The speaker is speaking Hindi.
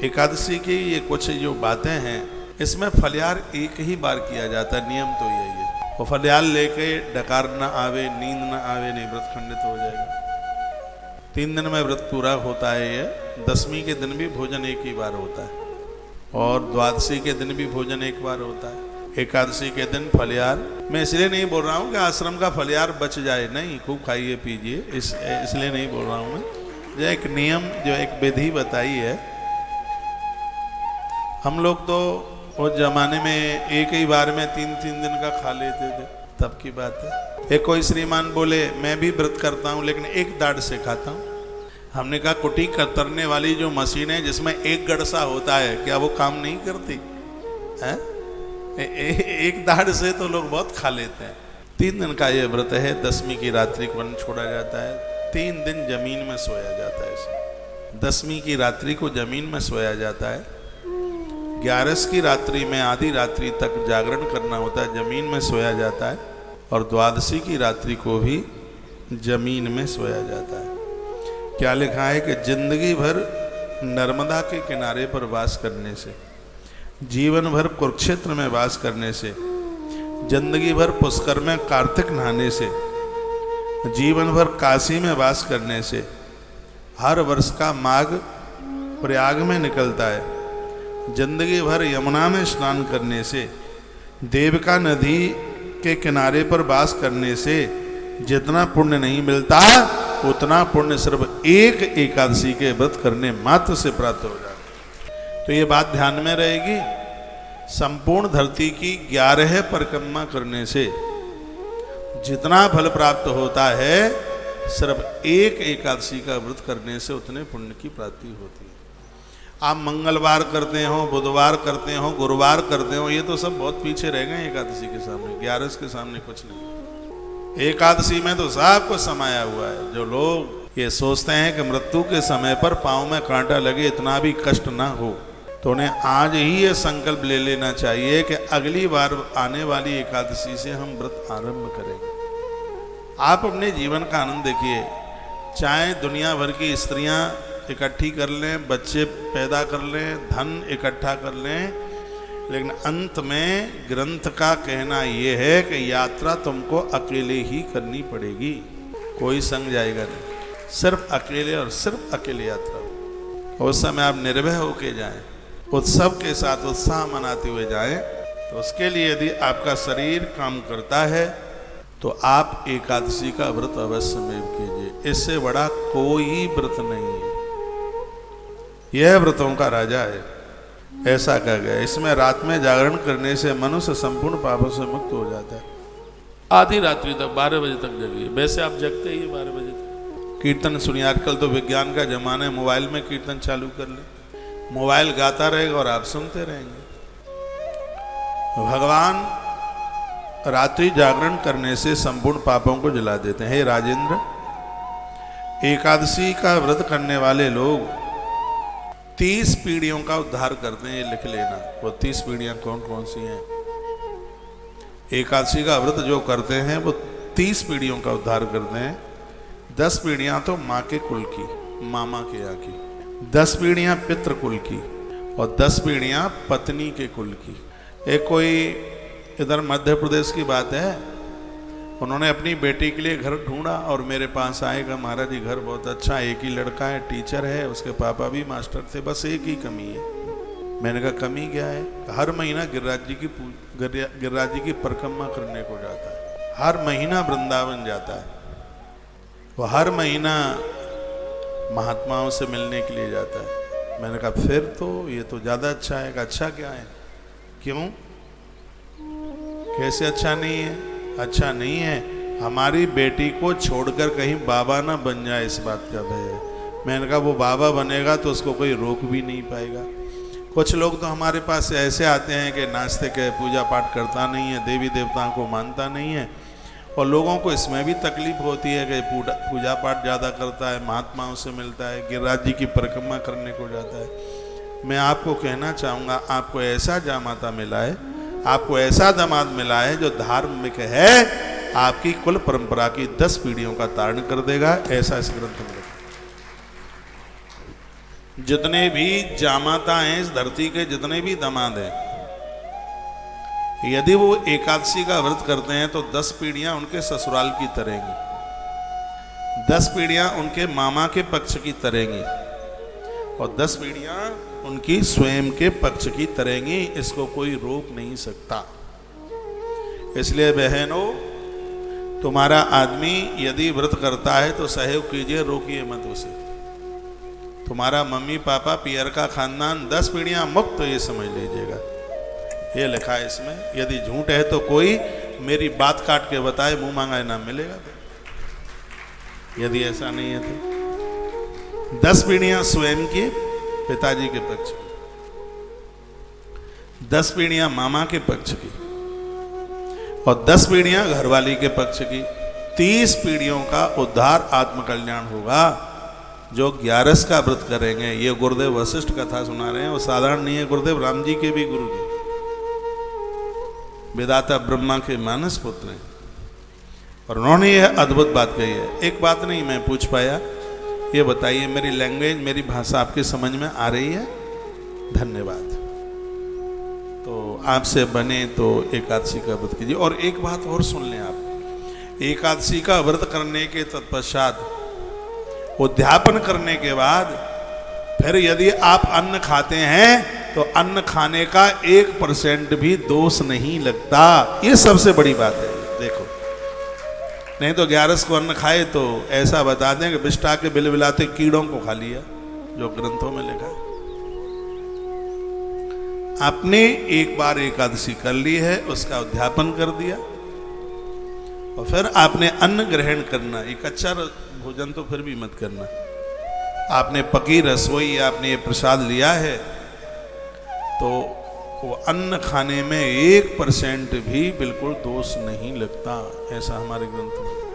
एकादशी की ये कुछ जो बातें हैं, इसमें फलियार एक ही बार किया जाता है, नियम तो यही है। वो फलियार लेके डकार न आवे, नींद न आवे, नहीं व्रत खंडित हो जाएगा। 3 दिन में व्रत पूरा होता है ये। दशमी के दिन भी भोजन एक ही बार होता है और द्वादशी के दिन भी भोजन एक बार होता है। एकादशी के दिन फलियार, मैं इसलिए नहीं बोल रहा हूँ कि आश्रम का फलियार बच जाए, नहीं, खूब खाइए पीजिए, इसलिए नहीं बोल रहा हूँ मैं। जो एक नियम, जो एक विधि बताई है, हम लोग तो उस जमाने में एक ही बार में 3-3 दिन का खा लेते थे, तब की बात है। एक कोई श्रीमान बोले मैं भी व्रत करता हूँ लेकिन एक दाढ़ से खाता हूँ। हमने कहा कुटी कतरने वाली जो मशीन है जिसमें एक गड़सा होता है, क्या वो काम नहीं करती है? एक दाढ़ से तो लोग बहुत खा लेते हैं। 3 दिन का ये व्रत है। दशमी की रात्रि को अन्न छोड़ा जाता है, 3 दिन जमीन में सोया जाता है इसे। दशमी की रात्रि को जमीन में सोया जाता है, 11 की रात्रि में आधी रात्रि तक जागरण करना होता है, जमीन में सोया जाता है, और द्वादशी की रात्रि को भी जमीन में सोया जाता है। क्या लिखा है कि जिंदगी भर नर्मदा के किनारे पर वास करने से, जीवन भर कुरुक्षेत्र में वास करने से, जिंदगी भर पुष्कर में कार्तिक नहाने से, जीवन भर काशी में वास करने से, हर वर्ष का माघ प्रयाग में निकलता है, जिंदगी भर यमुना में स्नान करने से, देविका नदी के किनारे पर वास करने से जितना पुण्य नहीं मिलता उतना पुण्य सिर्फ एक एकादशी के व्रत करने मात्र से प्राप्त हो जाता है। तो ये बात ध्यान में रहेगी। संपूर्ण धरती की 11 परिक्रमा करने से जितना फल प्राप्त होता है, सिर्फ एक एकादशी का व्रत करने से उतने पुण्य की प्राप्ति होती है। आप मंगलवार करते हो, बुधवार करते हो, गुरुवार करते हो, ये तो सब बहुत पीछे रह गए एकादशी के सामने। 11 के सामने कुछ नहीं। एकादशी में तो सब कुछ समाया हुआ है। जो लोग ये सोचते हैं कि मृत्यु के समय पर पाँव में कांटा लगे, इतना भी कष्ट ना हो, तो उन्हें आज ही ये संकल्प ले लेना चाहिए कि अगली बार आने वाली एकादशी से हम व्रत आरंभ करेंगे। आप अपने जीवन का आनंद देखिए। चाहे दुनिया भर की स्त्रियां इकट्ठी कर लें, बच्चे पैदा कर लें, धन इकट्ठा कर लें, लेकिन अंत में ग्रंथ का कहना यह है कि यात्रा तुमको अकेले ही करनी पड़ेगी, कोई संग जाएगा नहीं। सिर्फ अकेले और सिर्फ अकेले यात्रा हो। उस समय आप निर्भय होके जाएं, उत्सव के साथ उत्साह मनाते हुए जाएं। तो उसके लिए यदि आपका शरीर काम करता है तो आप एकादशी का व्रत अवश्य में कीजिए। इससे बड़ा कोई व्रत नहीं है। यह व्रतों का राजा है, ऐसा कहा गया। इसमें रात में जागरण करने से मनुष्य संपूर्ण पापों से मुक्त हो जाता है। आधी रात्रि तक, 12 बजे तक जगिए। वैसे आप जगते ही 12 बजे तक। कीर्तन सुनिए। आजकल तो विज्ञान का जमाना है, मोबाइल में कीर्तन चालू कर ले, मोबाइल गाता रहेगा और आप सुनते रहेंगे। भगवान रात्रि जागरण करने से संपूर्ण पापों को जला देते हैं। हे राजेंद्र, एकादशी का व्रत करने वाले लोग 30 पीढ़ियों का उद्धार करते हैं। ये लिख लेना, वो 30 पीढ़ियां कौन कौन सी हैं। एकादशी का व्रत जो करते हैं वो 30 पीढ़ियों का उद्धार करते हैं। 10 पीढ़ियां तो माँ के कुल की, मामा के यहाँ की, 10 पीढ़ियां पितृ कुल की, और 10 पीढ़ियां पत्नी के कुल की। एक कोई इधर मध्य प्रदेश की बात है, उन्होंने अपनी बेटी के लिए घर ढूंढा और मेरे पास आएगा, महाराज जी घर बहुत अच्छा, एक ही लड़का है, टीचर है, उसके पापा भी मास्टर थे, बस एक ही कमी है। मैंने कहा कमी क्या है? हर महीना गिरिराज जी की परिक्रमा करने को जाता है, हर महीना वृंदावन जाता है, वो हर महीना महात्माओं से मिलने के लिए जाता है। मैंने कहा फिर तो ये तो ज़्यादा अच्छा है। अच्छा क्या है? क्यों, कैसे अच्छा नहीं है? अच्छा नहीं है, हमारी बेटी को छोड़कर कहीं बाबा ना बन जाए, इस बात का भय है। मैंने कहा वो बाबा बनेगा तो उसको कोई रोक भी नहीं पाएगा। कुछ लोग तो हमारे पास ऐसे आते हैं कि नास्तिक है, पूजा पाठ करता नहीं है, देवी देवताओं को मानता नहीं है, और लोगों को इसमें भी तकलीफ होती है कि पूजा पाठ ज़्यादा करता है, महात्माओं से मिलता है, गिरिराज जी की परिक्रमा करने को जाता है। मैं आपको कहना चाहूँगा, आपको ऐसा जामाता मिला है, आपको ऐसा दामाद मिला है जो धार्मिक है, आपकी कुल परंपरा की 10 पीढ़ियों का तारण कर देगा। ऐसा इस ग्रंथ में। जितने भी जामाता हैं इस धरती के, जितने भी दामाद हैं, यदि वो एकादशी का व्रत करते हैं तो 10 पीढ़ियां उनके ससुराल की तरेंगी, 10 पीढ़ियां उनके मामा के पक्ष की तरेंगी और 10 पीढ़ियां उनकी स्वयं के पक्ष की तरेंगी। इसको कोई रोक नहीं सकता। इसलिए बहनों, तुम्हारा आदमी यदि व्रत करता है तो सहयोग कीजिए, रोकिए मत उसे। तुम्हारा मम्मी पापा पियर का खानदान 10 पीढ़ियां मुक्त, ये समझ लीजिएगा। ये लिखा है इसमें। यदि झूठ है तो कोई मेरी बात काट के बताए, मुंह मांगा इनाम मिलेगा। तो यदि ऐसा नहीं है तो 10 पीढ़ियां स्वयं की पिताजी के पक्ष की, 10 पीढ़ियां मामा के पक्ष की और 10 पीढ़ियां घरवाली के पक्ष की। 30 पीढ़ियों का उद्धार आत्मकल्याण होगा जो 11 का व्रत करेंगे। ये गुरुदेव वशिष्ठ कथा सुना रहे हैं, वो साधारण नहीं है। गुरुदेव राम जी के भी गुरु जी, विधाता ब्रह्मा के मानस पुत्र हैं और उन्होंने यह अद्भुत बात कही है। एक बात नहीं मैं पूछ पाया, ये बताइए मेरी लैंग्वेज, मेरी भाषा आपके समझ में आ रही है? धन्यवाद। तो आपसे बने तो एकादशी का व्रत कीजिए। और एक बात और सुन लें आप, एकादशी का व्रत करने के तत्पश्चात, उद्यापन करने के बाद, फिर यदि आप अन्न खाते हैं तो अन्न खाने का 1% भी दोष नहीं लगता। ये सबसे बड़ी बात है। देखो, नहीं तो 11 को अन्न खाए तो ऐसा बता दें कि बिष्टा के बिलबिलाते कीड़ों को खा लिया, जो ग्रंथों में लिखा। आपने एक बार एकादशी कर ली है, उसका उद्यापन कर दिया और फिर आपने अन्न ग्रहण करना। एक अच्छा भोजन तो फिर भी मत करना। आपने पकी रसोई, आपने ये प्रसाद लिया है तो वो अन्न खाने में 1% भी बिल्कुल दोष नहीं लगता, ऐसा हमारे ग्रंथ में।